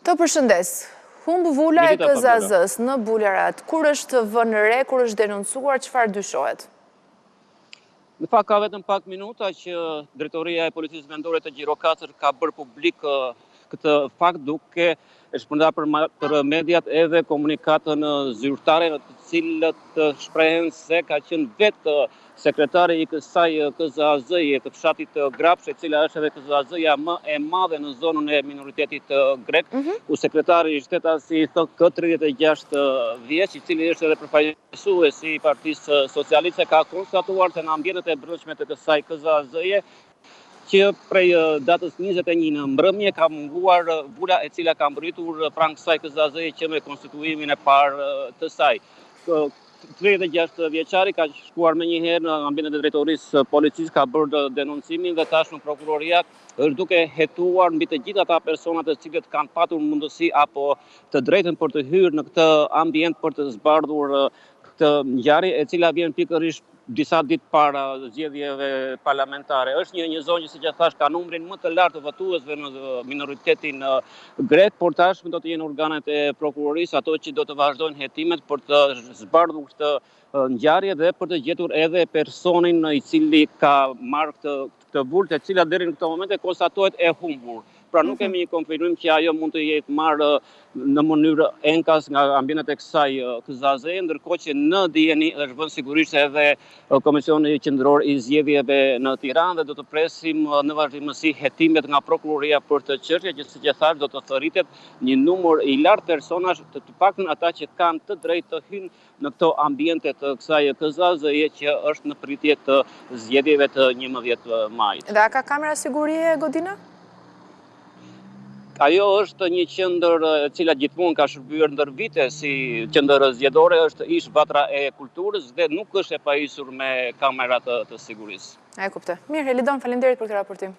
Të përshëndes, humb vula e KZAZ-s në Bulerat, kur është vënë re, kur është denoncuar, çfarë dyshohet? Në fakt ka vetëm pak minuta që Drejtoria e Policisë Vendore të Gjirokastër ka bërë publik këtë fakt duke e shpërndar për mediat edhe komunikatën zyrtare në të cilët shprehen se ka qenë vetë sekretari i kësaj KZAZ-je të fshatit Grapsh, e cila është edhe KZAZ-ja më e madhe në zonën e minoritetit grek, ku sekretari i shtetas i thotë 36 vjeç, i cili është edhe përfaqësues i Partisë Socialiste, ka konstatuar se në ambientet e brendshme të kësaj KZAZ-je që prej datës 21 në mbrëmje ka munguar vula e cila ka mbërritur pranë kësaj KZAZ-je që me konstituimin e parë të saj. 36 vjeçari ka shkuar menjëherë në ambientet e drejtorisë policisë, ka bërë denoncimin dhe tashmë prokuroria është duke hetuar mbi të gjithë ata personat të cilët kanë patur mundësi apo të drejtën për të hyrë në këtë ambient për të zbardhur këtë ngjarje e cila vjen pikërisht disa ditë para zgjedhjeve parlamentare. Është një zonë që, siç e thash, ka numrin më të lartë të votuesve në minoritetin grek, por tashmë do të jenë organet e prokurorisë ato që do të vazhdojnë hetimet për të zbardhur këtë ngjarje dhe për të gjetur edhe personin i cili ka marrë këtë vulë, e cila deri në këtë moment e konstatohet e humbur. Pra nuk kemi një konfirmim që ajo mund të jetë marrë në mënyrë enkas nga ambientet e kësaj KZAZ-je, ndërkohë që në dijeni është vënë sigurisht edhe Komisioni Qendror i Zgjedhjeve në Tiranë dhe do të presim në vazhdimësi hetimet nga prokuroria për të çështje që, siç e thash, do të thërritet një numër i lartë personazh, të paktën ata që kanë të drejtë të hyjnë në këto ambiente të kësaj KZAZ-je që është në pritje të zgjedhjeve të 11 majit. Dhe a ka kamera sigurie, Godina? Ajo është një qendër e cila gjithmonë ka shërbyer ndër vite si qendër zgjedhore, është ish Vatra e Kulturës dhe nuk është e pajisur me kamera të sigurisë. E kuptoj. Mirë, Helidon, faleminderit për këtë raportim.